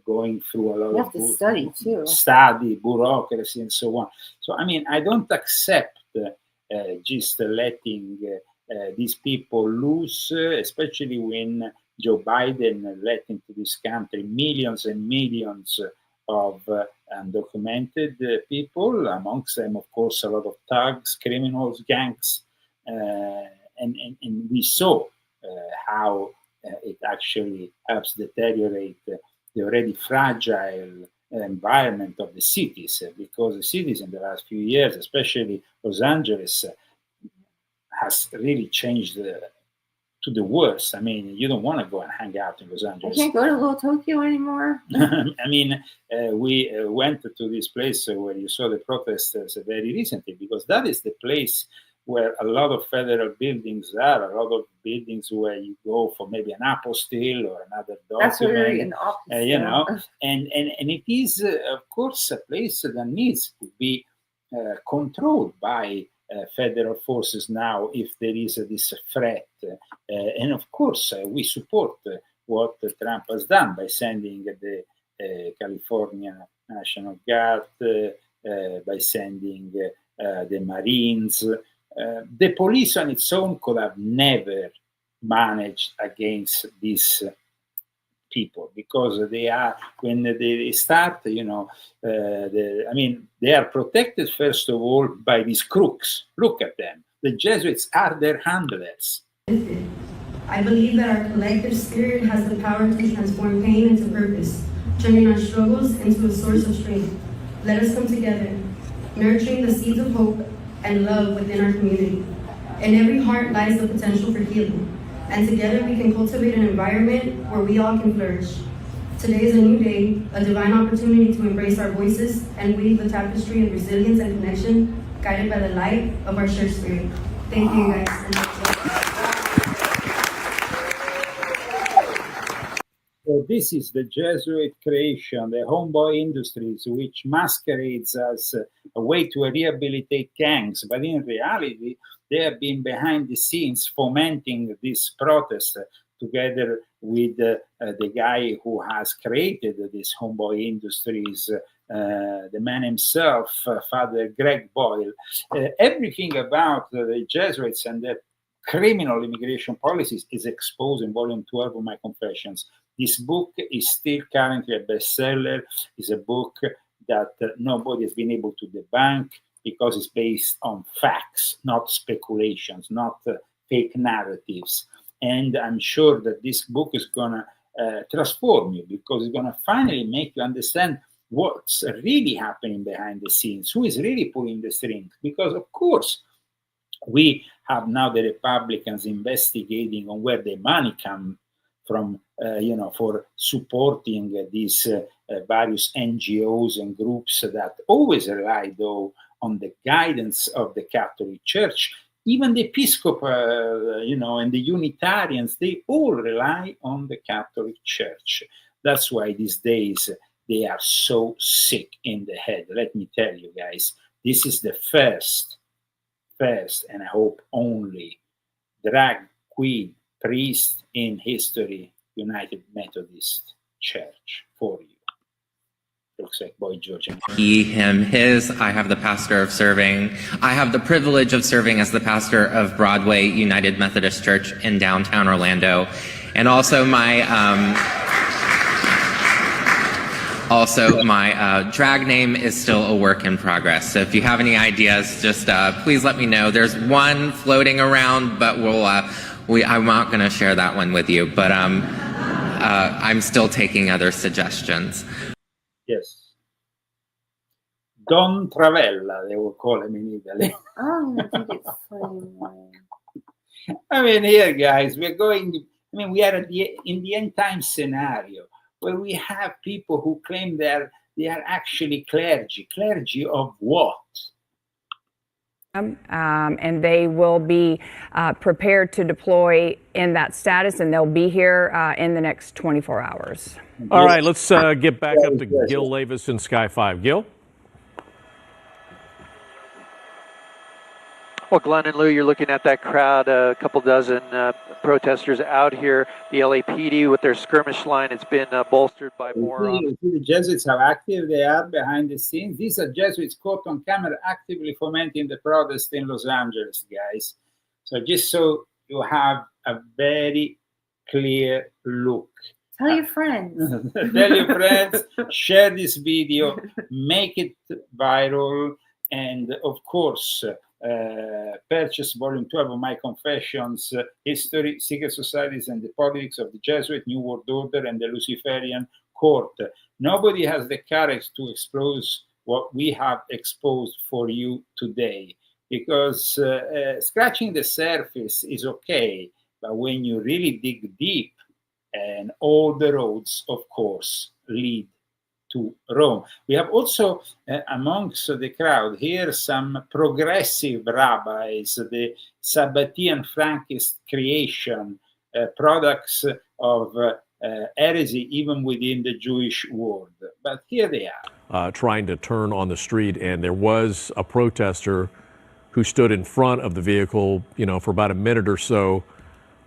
going through a lot of study too. Study, bureaucracy, and so on. So, I mean, I don't accept just letting these people loose, especially when Joe Biden let into this country millions and millions of undocumented people, amongst them, of course, a lot of thugs, criminals, gangs, and we saw how it actually helps deteriorate the already fragile environment of the cities, because the cities in the last few years, especially Los Angeles, has really changed to the worse. I mean, you don't want to go and hang out in Los Angeles. I can't go to Little Tokyo anymore. I mean, we went to this place where you saw the protesters very recently, because that is the place where a lot of federal buildings are, a lot of buildings where you go for maybe an apostille or another document. That's where you're in the office. You know, and it is, of course, a place that needs to be controlled by federal forces now if there is this threat. And of course, we support what Trump has done by sending the California National Guard, by sending the Marines. The police on its own could have never managed against these people, because they are, when they start, you know, I mean, they are protected first of all by these crooks. Look at them. The Jesuits are their handlers. I believe that our collective spirit has the power to transform pain into purpose, turning our struggles into a source of strength. Let us come together, nurturing the seeds of hope and love within our community. In every heart lies the potential for healing, and together we can cultivate an environment where we all can flourish. Today is a new day, a divine opportunity to embrace our voices and weave the tapestry of resilience and connection, guided by the light of our shared spirit. Thank you, guys. So this is the Jesuit creation, the homeboy industries, which masquerades as a way to rehabilitate gangs, but in reality, they have been behind the scenes fomenting this protest together with the guy who has created this homeboy industries, the man himself, Father Greg Boyle. Everything about the Jesuits and their criminal immigration policies is exposed in volume 12 of my Confessions. This book is still currently a bestseller. It's a book that nobody has been able to debunk, because it's based on facts, not speculations, not fake narratives. And I'm sure that this book is going to transform you, because it's going to finally make you understand what's really happening behind the scenes, who is really pulling the strings. Because, of course, we have now the Republicans investigating on where the money comes from, for supporting these various NGOs and groups that always rely, though, on the guidance of the Catholic Church. Even the Episcopal, and the Unitarians, they all rely on the Catholic Church. That's why these days they are so sick in the head. Let me tell you guys, this is the first, and I hope only, drag queen priest in history, United Methodist Church, for you. Looks like Boy George. He, him, his. I have the privilege of serving as the pastor of Broadway United Methodist Church in downtown Orlando. And also my drag name is still a work in progress. So if you have any ideas, just please let me know. There's one floating around, but I'm not going to share that one with you. But I'm still taking other suggestions. Yes. Don Travella, they will call him in Italy. Oh, I think it's funny. I mean, here, guys, we're going. I mean, we are in the end time scenario where we have people who claim they are actually clergy. Clergy of what? And they will be prepared to deploy in that status, and they'll be here in the next 24 hours. All right, let's get back up to Gil Lavis in Sky 5. Gil? Well, Glenn and Lou, you're looking at that crowd, a couple dozen protesters out here. The LAPD with their skirmish line, it's been bolstered by more. You see the Jesuits, how active they are behind the scenes. These are Jesuits caught on camera actively fomenting the protest in Los Angeles, guys. So just so you have a very clear look. Tell your friends. Tell your friends, share this video, make it viral, and of course, purchase volume 12 of my confessions, History, Secret Societies, and the Politics of the Jesuit, New World Order, and the Luciferian Court. Nobody has the courage to expose what we have exposed for you today, because scratching the surface is okay, but when you really dig deep, and all the roads, of course, lead to Rome. We have also amongst the crowd here some progressive rabbis, the Sabbatean Frankist creation, products of heresy even within the Jewish world. But here they are. Trying to turn on the street, and there was a protester who stood in front of the vehicle, for about a minute or so.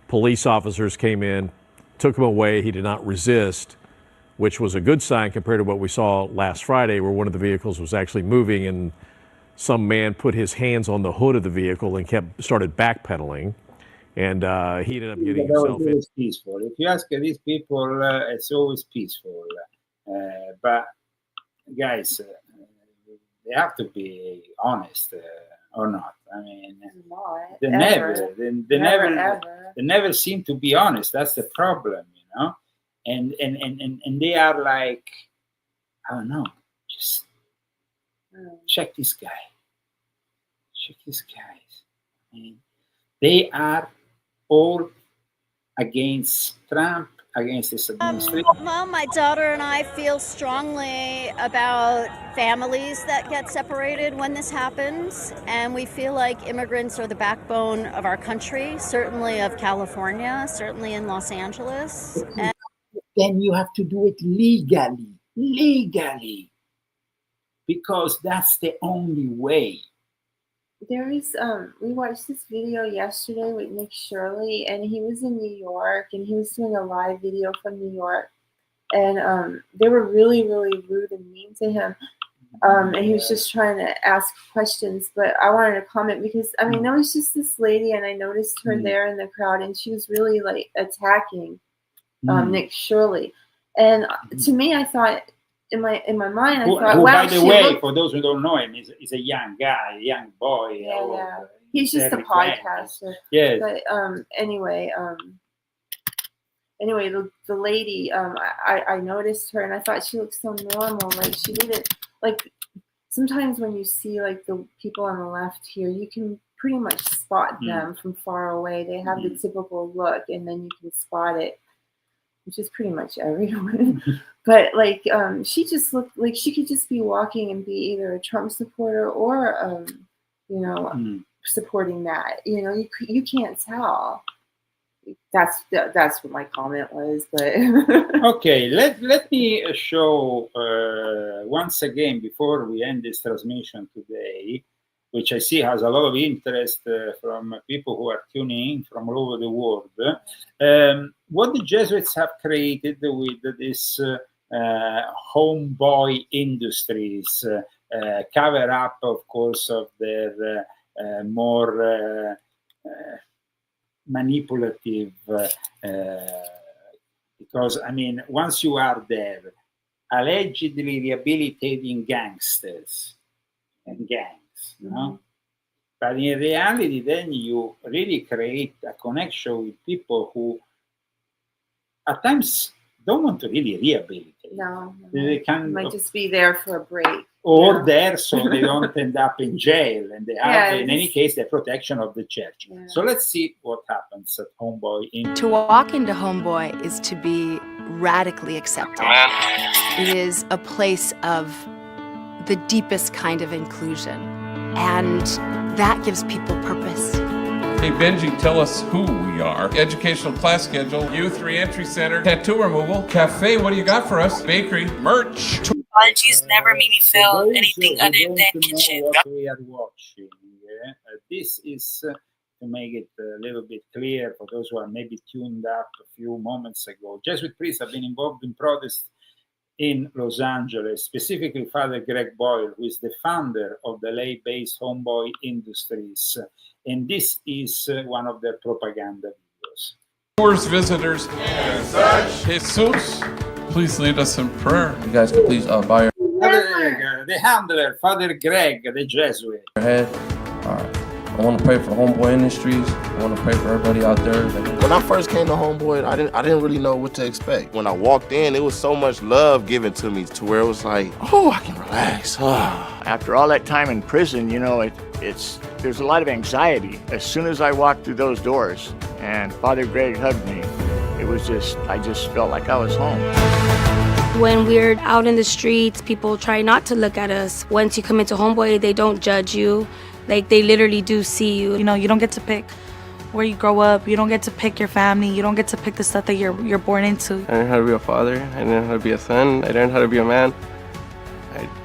Police officers came in, took him away. He did not resist, which was a good sign compared to what we saw last Friday, where one of the vehicles was actually moving and some man put his hands on the hood of the vehicle and started backpedaling, and he ended up getting himself in. It's peaceful. If you ask these people, it's always peaceful. But guys, they have to be honest, or not. I mean, they never seem to be honest. That's the problem, And they are like, I don't know, just check this guy. Check these guys. I mean, they are all against Trump, against this administration. Well, my daughter and I feel strongly about families that get separated when this happens, and we feel like immigrants are the backbone of our country, certainly of California, certainly in Los Angeles. And then you have to do it legally, because that's the only way. There is, we watched this video yesterday with Nick Shirley, and he was in New York, and he was doing a live video from New York, and they were really, really rude and mean to him, and he was just trying to ask questions, but I wanted to comment because, I mean, there was just this lady, and I noticed her there in the crowd, and she was really, like, attacking Nick Shirley, and to me, I thought, in my mind, I thought, wow. By the way, for those who don't know him, he's a young guy, a young boy. Yeah. He's just a podcaster. Yes. But anyway, the lady, I noticed her, and I thought she looked so normal. Like, she didn't, like, sometimes when you see, like, the people on the left here, you can pretty much spot them from far away. They have the typical look, and then you can spot it, which is pretty much everyone. But, like, she just looked like she could just be walking and be either a Trump supporter or, supporting that. You can't tell. That's what my comment was. But okay, let me show once again before we end this transmission today, which I see has a lot of interest from people who are tuning in from all over the world. What the Jesuits have created with this homeboy industries, cover up, of course, of their more manipulative, because, I mean, once you are there, allegedly rehabilitating gangsters and gangs, but in reality, then you really create a connection with people who at times don't want to really rehabilitate. No. They might just be there for a break. or there so they don't end up in jail, and they have, in any this- case, the protection of the church. Yeah. So let's see what happens at Homeboy. To walk into Homeboy is to be radically accepted. It is a place of the deepest kind of inclusion, and that gives people purpose. Hey Benji, tell us who we are. Educational class schedule, youth re-entry center, tattoo removal, cafe, what do you got for us? Bakery, merch. Apologies never made me feel anything other than kinship. What we are watching. This is to make it a little bit clear for those who are maybe tuned up a few moments ago. Jesuit priests have been involved in protests in Los Angeles, specifically Father Greg Boyle, who is the founder of the LA-based Homeboy Industries. And this is one of their propaganda videos. Tours, visitors, and such. Jesus, please lead us in prayer. You guys can please buy The handler, Father Greg, the Jesuit. your head. All right. I want to pray for Homeboy Industries. I want to pray for everybody out there. When I first came to Homeboy, I didn't really know what to expect. When I walked in, it was so much love given to me to where it was like, oh, I can relax. After all that time in prison, you know, there's a lot of anxiety. As soon as I walked through those doors and Father Greg hugged me, I just felt like I was home. When we're out in the streets, people try not to look at us. Once you come into Homeboy, they don't judge you. Like, they literally do see you. You know, you don't get to pick where you grow up. You don't get to pick your family. You don't get to pick the stuff that you're born into. I learned how to be a father. I learned how to be a son. I learned how to be a man.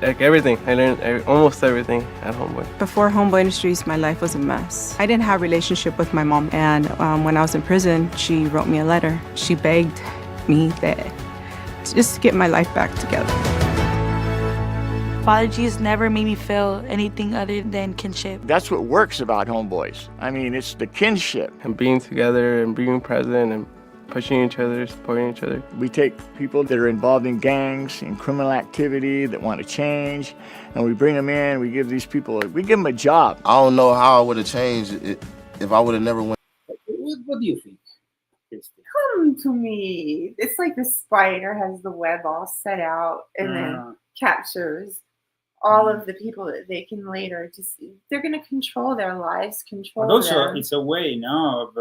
Like everything. I learned almost everything at Homeboy. Before Homeboy Industries, my life was a mess. I didn't have a relationship with my mom. And when I was in prison, she wrote me a letter. She begged me that just to get my life back together. Father Jesus never made me feel anything other than kinship. That's what works about Homeboys. I mean, it's the kinship. And being together and being present and pushing each other, supporting each other. We take people that are involved in gangs and criminal activity that want to change, and we bring them in. We give these people, we give them a job. I don't know how I would have changed it if I would have never went. What do you think? Come to me. It's like the spider has the web all set out and then captures all of the people that they can later they're going to control their lives, control But also, them. it's a way now of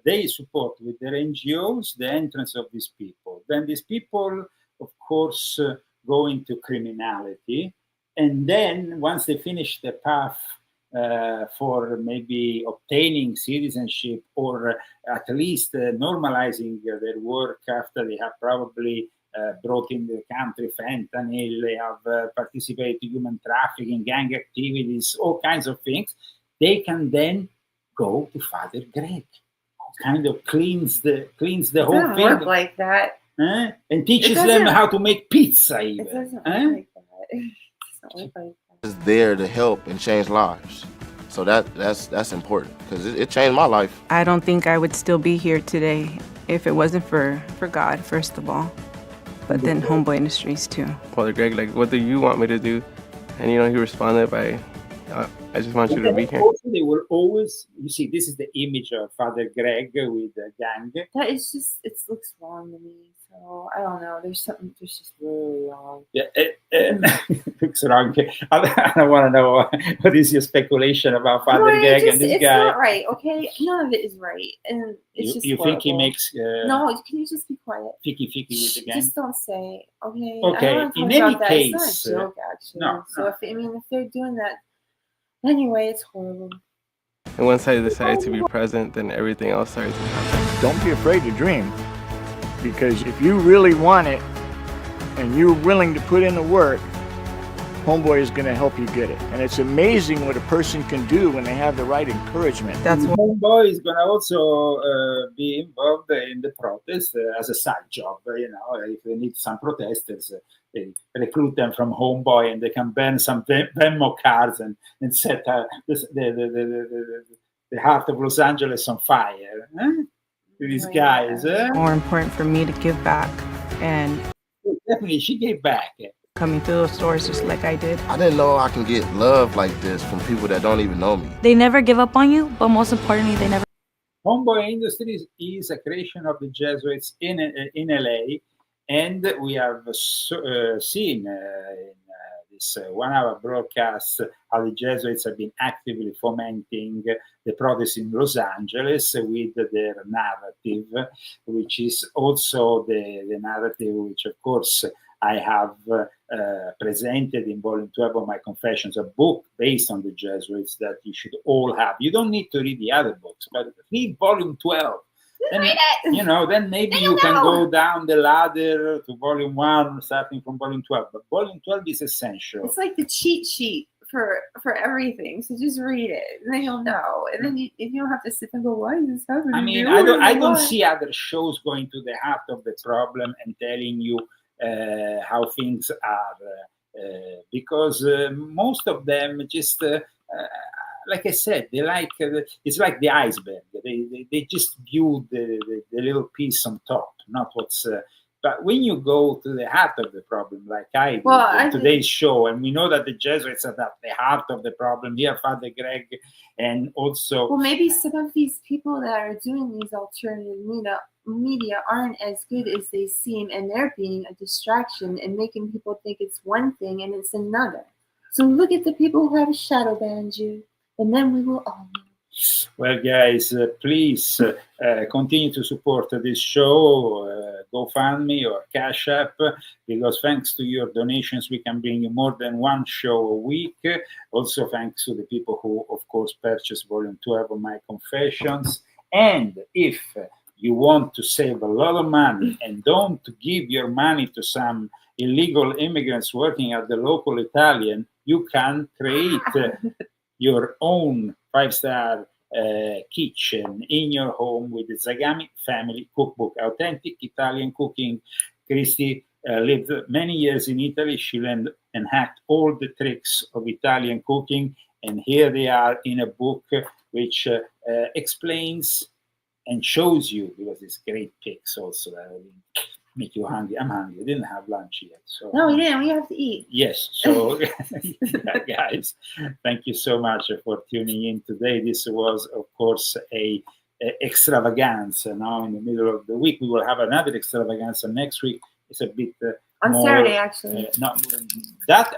they support with their NGOs the entrance of these people. Then these people, of course, go into criminality. And then once they finish the path for maybe obtaining citizenship or at least normalizing their work after they have probably brought in the country fentanyl, they have participated in human trafficking, gang activities, all kinds of things, they can then go to Father Greg, who kind of cleans the whole doesn't thing. work like that. And teaches them how to make pizza even. It doesn't work like that. It doesn't work like that. It's there to help and change lives. So that's important because it changed my life. I don't think I would still be here today if it wasn't for God, first of all, but then Homeboy Industries too. Father Greg, like, what do you want me to do? And, he responded by, I just want you to be here. Also, they will always, you see, this is the image of Father Greg with the gang. That is just, it looks wrong to me. So I don't know. There's just really wrong. Yeah, looks wrong. I don't want to know what is your speculation about Father Greg and this it's guy. It's not right, okay? None of it is right. And it's just You think he horrible. makes... no, can you just be quiet? Ficky with the gang? Just don't say, okay? Okay, I don't want to in talk any about that. case... It's not a joke, actually. No. So, if they're doing that... Anyway, it's horrible. And once I decided to be present, then everything else started to happen. Don't be afraid to dream, because if you really want it and you're willing to put in the work, Homeboy is going to help you get it. And it's amazing what a person can do when they have the right encouragement. That's Homeboy is going to also be involved in the protest as a side job. If they need some protesters, they recruit them from Homeboy and they can burn some Venmo cards and set the heart of Los Angeles on fire. These guys. More important for me to give back, and definitely she gave back. Coming through those stores just like I did. I didn't know I can get love like this from people that don't even know me. They never give up on you, but most importantly, they never... Homeboy Industries is a creation of the Jesuits in LA, and we have seen in the this 1 hour broadcast, how the Jesuits have been actively fomenting the protests in Los Angeles with their narrative, which is also the narrative which, of course, I have presented in volume 12 of my Confessions, a book based on the Jesuits that you should all have. You don't need to read the other books, but read volume 12. Then, you know, then maybe you can go down the ladder to volume 1, starting from volume 12. But volume 12 is essential. It's like the cheat sheet for everything. So just read it, and then you'll know. And then you don't have to sit and go, "Why is this happening?" I mean, I don't see other shows going to the heart of the problem and telling you how things are, because most of them just. Like I said, they like it's like the iceberg. They just view the little piece on top, not what's. But when you go to the heart of the problem, like I did in today's show, and we know that the Jesuits are at the heart of the problem here, Father Greg, and also. Well, maybe some of these people that are doing these alternative media aren't as good as they seem, and they're being a distraction and making people think it's one thing and it's another. So look at the people who have shadow banned you. And then we will all know. Well, guys, please continue to support this show, GoFundMe or Cash App, because thanks to your donations, we can bring you more than one show a week. Also, thanks to the people who, of course, purchased Volume 12 of my Confessions. And if you want to save a lot of money and don't give your money to some illegal immigrants working at the local Italian, you can create your own 5-star kitchen in your home with the Zagami family cookbook, authentic Italian cooking. Christy lived many years in Italy. She learned and hacked all the tricks of Italian cooking, and here they are in a book which explains and shows you, because it's great pics also that make you hungry. I'm hungry. I didn't have lunch yet. So no, we didn't. We have to eat. Yes. So, guys, thank you so much for tuning in today. This was, of course, a extravaganza. Now, in the middle of the week, we will have another extravaganza next week. It's a bit on more, Saturday, actually.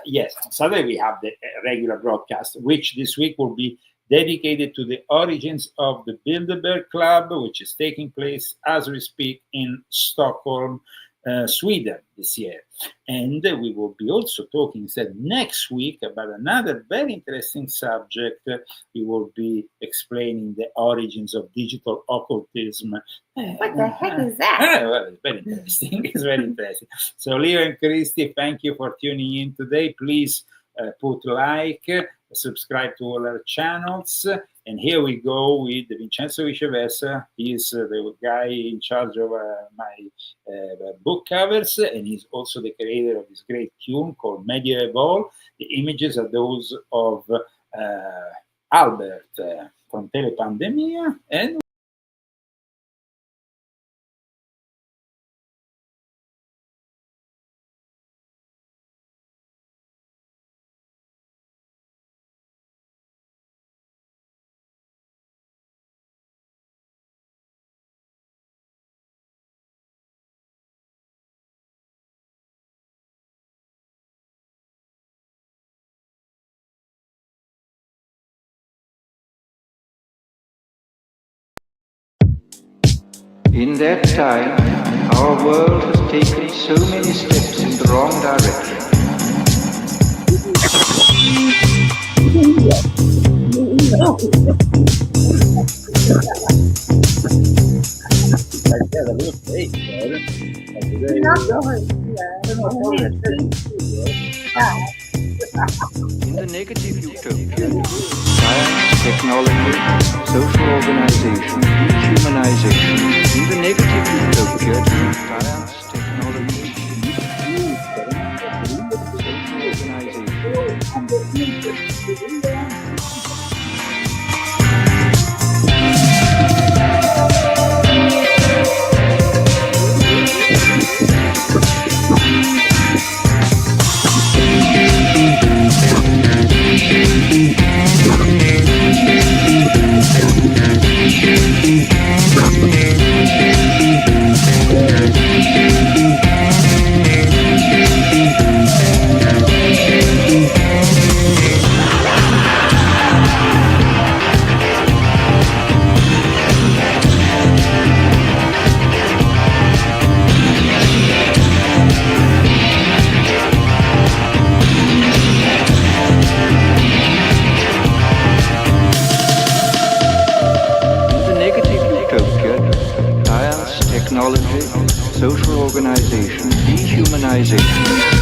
Yes, on Saturday we have the regular broadcast, which this week will be dedicated to the origins of the Bilderberg Club, which is taking place as we speak in Stockholm, Sweden this year. And we will be also talking instead next week about another very interesting subject. We will be explaining the origins of digital occultism. What the heck is that? Well, it's very interesting. It's very interesting. So, Leo and Christy, thank you for tuning in today. Please put like, subscribe to all our channels, and here we go with Vincenzo Viceversa. He's the guy in charge of my book covers, and he's also the creator of this great tune called Medieval. The images are those of Albert from Telepandemia, and in that time, our world has taken so many steps in the wrong direction. In the negative utopia, science, technology, social organization, dehumanization. In the negative utopia, science, technology, social organization. social organization, dehumanization.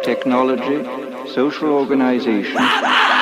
Technology, social organization.